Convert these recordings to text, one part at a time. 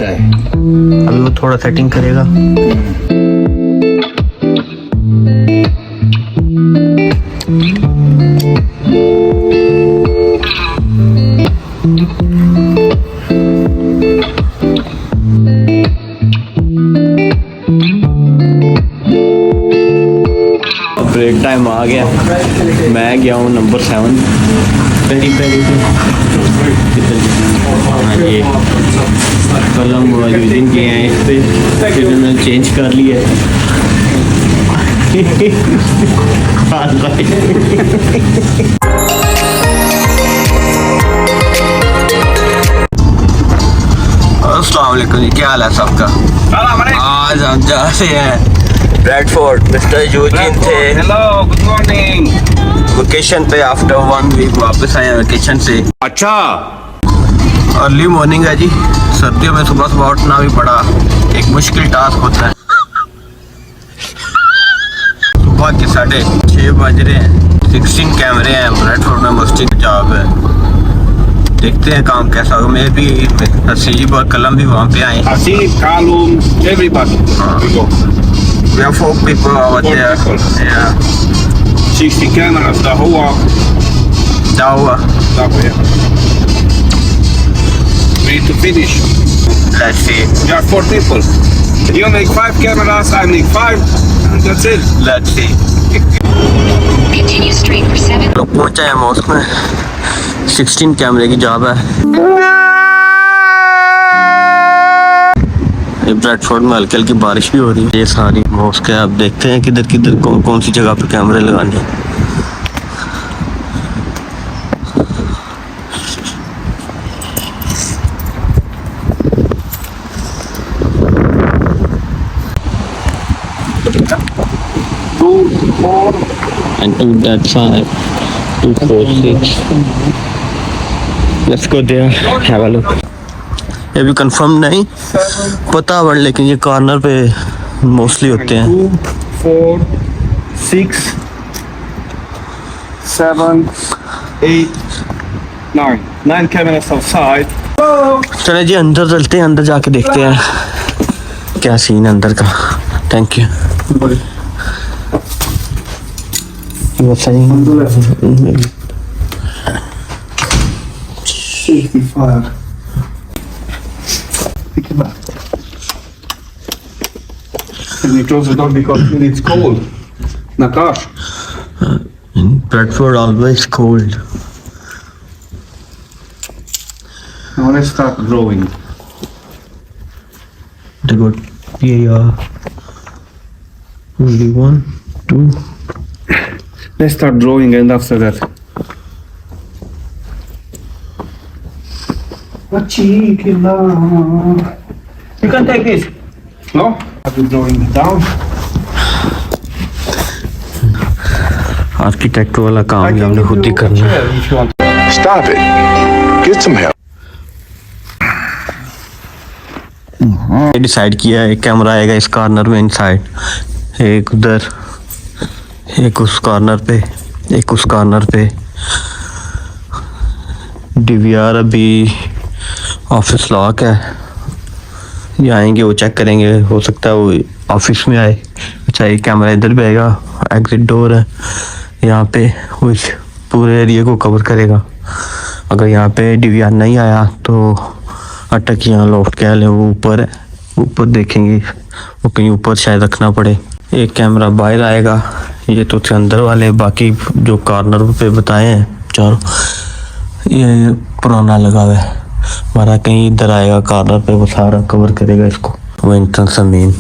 अच्छा है। अभी वो थोड़ा सेटिंग करेगा। ब्रेक टाइम आ गया। मैं गया हूँ नंबर 7 पेरी पेरी पे। हाँ ये कल हम यूजिंग किए हैं इस पे, फिर उन्होंने चेंज कर लिया है। अस्सलाम वालेकुम जी, क्या हाल है सबका। आज हम जा रहे हैं ब्रैडफोर्ड। मिस्टर यूजिन थे, हेलो गुड मॉर्निंग, वेकेशन पे। आफ्टर 1 वीक वापस आए वेकेशन से। अच्छा अर्ली मॉर्निंग है जी। सर्दियों में सुबह सुबह उठना भी बड़ा एक मुश्किल टास्क होता है। सुबह के 6:30 बज रहे हैं। 16 कैमरे हैं ब्रैडफोर्ड में, मस्जिद जॉब है। देखते हैं काम कैसा होगा। मैं भी, हसीब और कलम भी वहाँ पे आए। Asif, Kalum, everybody. We go. We have 4 people over 4 there. people. Yeah. 60 cameras, the whole Dawa. yeah. We need to finish. Let's see. We are 4 people. You make 5 cameras, I make 5, and that's it. Let's see. Continue straight for 7. लोग पहुँचा है mask में। 16 कैमरे की job है। Bradford में हल्की हल्की बारिश भी हो रही है। ये सारी मॉस्क है। अब देखते हैं किधर किधर कौन सी जगह पे कैमरे लगाने हैं। And 2 that 5 2 4 6. Let's go there, have a look. ये भी कंफर्म नहीं पता बट, लेकिन ये कॉर्नर पे मोस्टली होते हैं। 2, 4, 6, 7, 8, 9. 9 cameras outside. चले जी अंदर चलते हैं, अंदर जाके देखते हैं क्या सीन है अंदर का। Thank you. You were saying 65. Pick him up. Can you close the door because it's cold? Nakash. in Bradford always cold. Now let's start drawing. They got PAR. Only 1, 2. Let's start drawing, and after that. You can take this. No? I'll be drawing it down. Architect वाला काम ही हमने खुद ही करना है। If you want. Stop it. Get some help. Decide किया है camera आएगा इस कॉर्नर में इनसाइड, एक उधर, एक उस कॉर्नर पे, एक उस कॉर्नर पे। डीवीआर अभी ऑफिस लॉक है, ये आएंगे वो चेक करेंगे, हो सकता है वो ऑफिस में आए। अच्छा एक कैमरा इधर भी आएगा, एग्जिट डोर है यहाँ पे, वो इस पूरे एरिया को कवर करेगा। अगर यहाँ पे डीवीआर नहीं आया तो अटक यहाँ लॉफ्ट कह लें, वो ऊपर है, ऊपर देखेंगे, वो कहीं ऊपर शायद रखना पड़े। एक कैमरा बाहर आएगा, ये तो थे अंदर वाले, बाकी जो कॉर्नर पे बताए हैं चारों, ये पुराना लगा हुआ है। हमारा कहीं इधर आएगा कॉर्नर पे, वो सारा कवर करेगा इसको, वो एंट्रेंस मेन।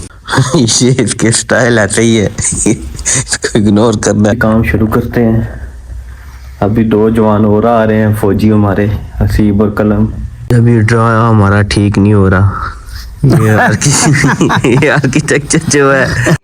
ये इसके स्टाइल ऐसे ही है, इसको इग्नोर करना है। काम शुरू करते हैं। अभी 2 जवान और आ रहे हैं फौजी हमारे, हसीब और कलम। जब ये ड्रा हमारा ठीक नहीं हो रहा, ये आर्किटेक्चर जो है।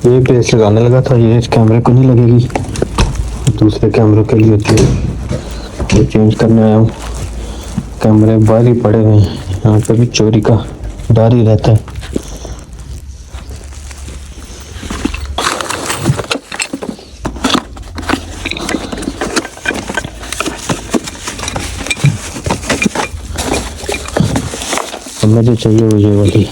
ये पेस्ट लगाने लगा था, ये इस कैमरे को नहीं लगेगी, दूसरे कैमरों के लिए होती है, वो चेंज करने आया हूँ। कैमरे बाहर ही पड़े हुए हैं, यहाँ पे भी चोरी का डर ही रहता है। मुझे चाहिए वो ये वाली।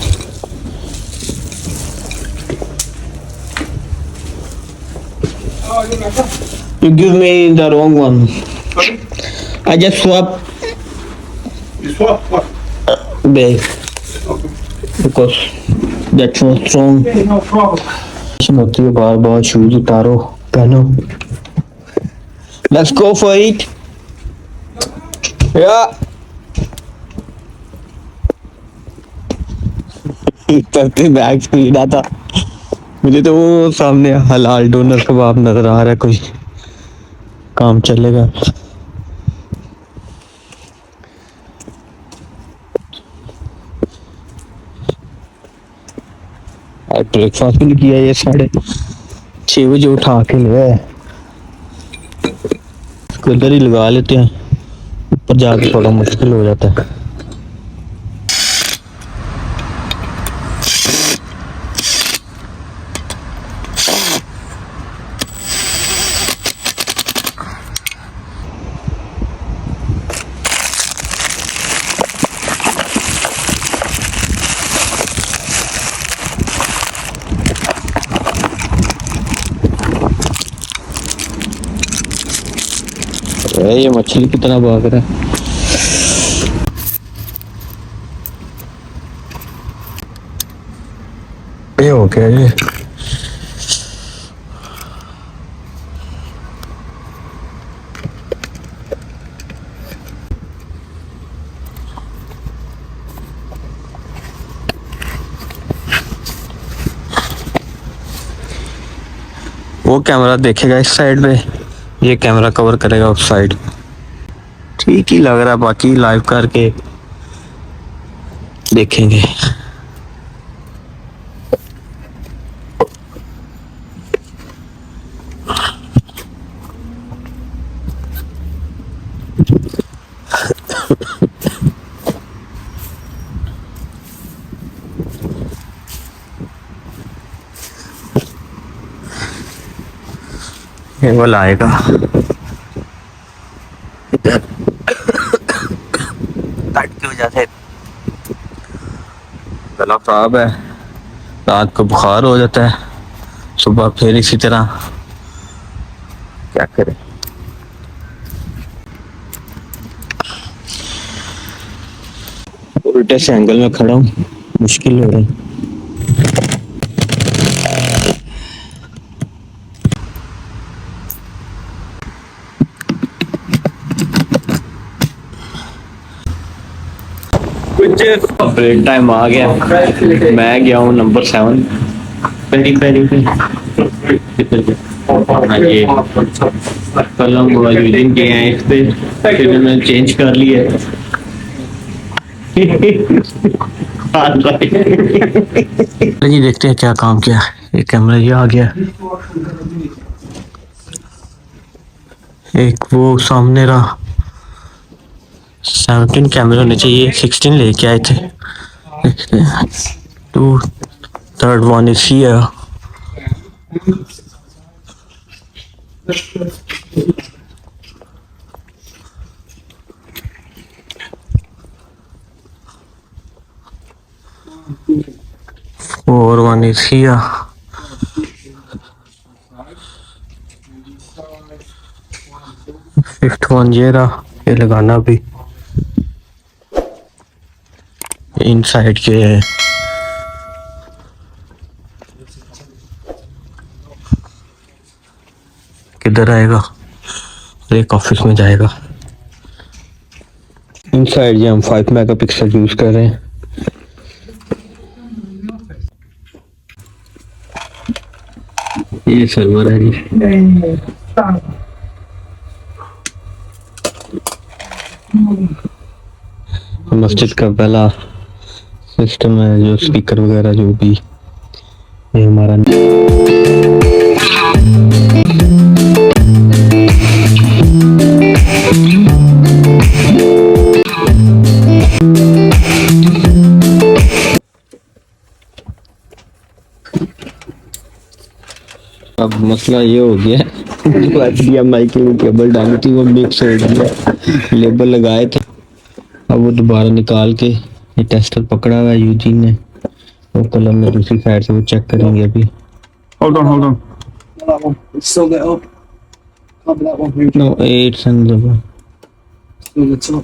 You give me the wrong one. Sorry? I just swap You swap what? bag Okay. because that's so strong. Okay, no problem. होती है बार बार शूज उतारो पहनो। Let's go for it. Yeah. करते बैग स्पीड आता, मुझे तो वो सामने हलाल डोनर कबाब नजर आ रहा है, कोई काम चलेगा। आज ब्रेकफास्ट भी नहीं किया, ये 6:30 बजे उठा के ले आए। इसको इधर ही लगा लेते हैं, ऊपर जाके थोड़ा मुश्किल हो जाता है। ये मछली कितना भाग रहा है। ये हो गया ये। वो कैमरा देखेगा इस साइड पे, ये कैमरा कवर करेगा उस साइड। ठीक ही लग रहा है, बाकी लाइव करके देखेंगे। ये वो लाएगा इधर कट की वजह से गला खराब है, रात को बुखार हो जाता है, सुबह फिर इसी तरह, क्या करें। उल्टे से एंगल में खड़ा हूँ, मुश्किल हो रहा है। ब्रेक टाइम आ गया, मैं गया हूँ नंबर 7 पेरी पेरी पे। ये कल हम यूजिंग किए हैं इस पे, फिर मैंने चेंज कर लिया। जी देखते हैं क्या काम किया। ये कैमरा ये आ गया, एक वो सामने रहा। 17 कैमरे होने चाहिए, 16 लेके आए थे। देखते हैं, 2 third one is here. Fourth one is here. Fifth one ये रहा, ये लगाना भी इनसाइड के है। किधर आएगा, एक ऑफिस में जाएगा। इनसाइड ये हम 5 मेगापिक्सल यूज कर रहे हैं। ये सर्वर है जी। मस्जिद का पहला सिस्टम है, जो स्पीकर वगैरह जो भी, ये हमारा अब मसला ये हो गया जो HDMI के केबल डाली थी वो मिक्स हो गया, लेबल लगाए थे, अब वो दोबारा निकाल के ये टेस्टर पकड़ा हुआ है यूजीन ने, वो कलम में दूसरी साइड से वो चेक करेंगे अभी। Hold on. That one. It's still lit up. Can't be that one. No 8 and Still lit up.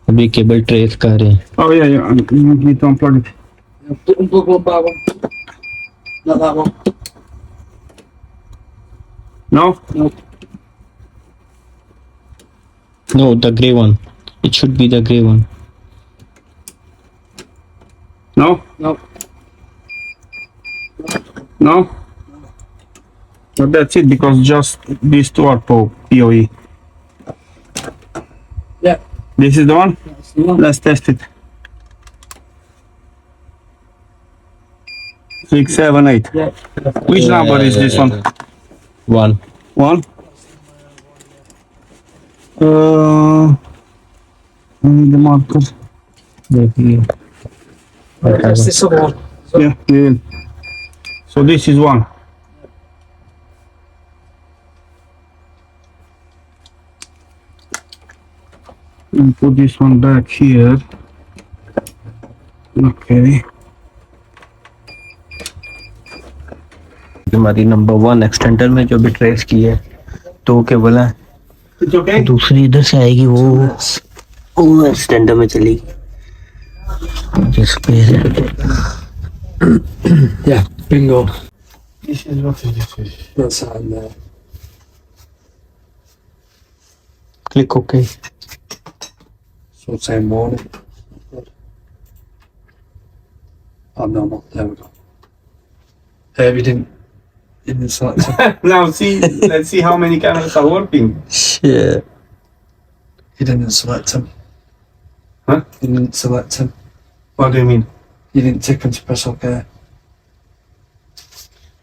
अभी केबल ट्रेस कर रहे हैं। Oh yeah. You need to unplug it. Yeah, unplug one by one. Not that one. No? No. No, the grey one. It should be the grey one. No? No. No? But that's it, because just these two are PoE. Yeah. This is the one? That's the one. Let's test it. 6, 7, 8. Yeah. Which number is this one? 1. 1? I need the marker. That's this other one. Yeah. So this is 1. And put this one back here. Okay. हमारी number 1 extender में जो भी trace की है, 2 cable है, It's okay? दूसरी इधर से आएगी, वो एक्सटेंडर में चलेगी जिस पे Yeah. Bingo. This is what is this? That's that in there. Click okay. So say morning. Abnormal. There we go. You didn't select it. Now see, let's see how many cameras are working. Shit. You didn't select him. Huh? You didn't select him. What do you mean? You didn't tick him to press OK.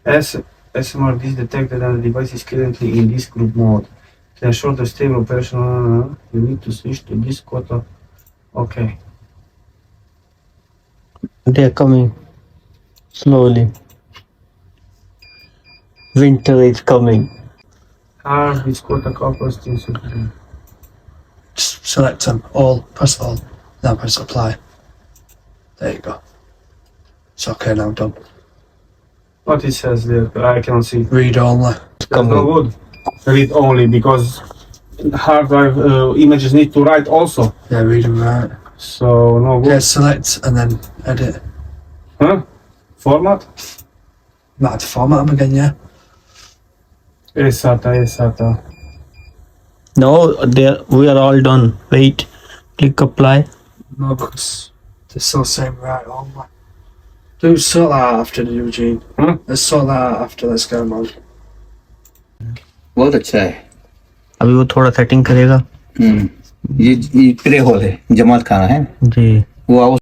As SMRDs detected and the device is currently in this group mode. To ensure the stable operation, you need to switch to this quota. Okay. They are coming slowly. Winter is coming. Hard this quota couples to Just select him. All. Press all. Now press apply. There you go. It's okay now, done. what it says there, I cannot see. Read only. That's no good. Read only, because hard drive images need to write also. Yeah, read and write. So no good. Yeah, select and then edit. Huh? Format? Might have to format them again, yeah. SATA. No, we are all done. Wait, click apply. No, because They're still saying right on. Do sort that out after the Eugene. Huh? Let's sort that out after. Let's go, man. बहुत अच्छा है। अभी वो थोड़ा setting करेगा। ये pray hall है, जमात खाना है जी। वो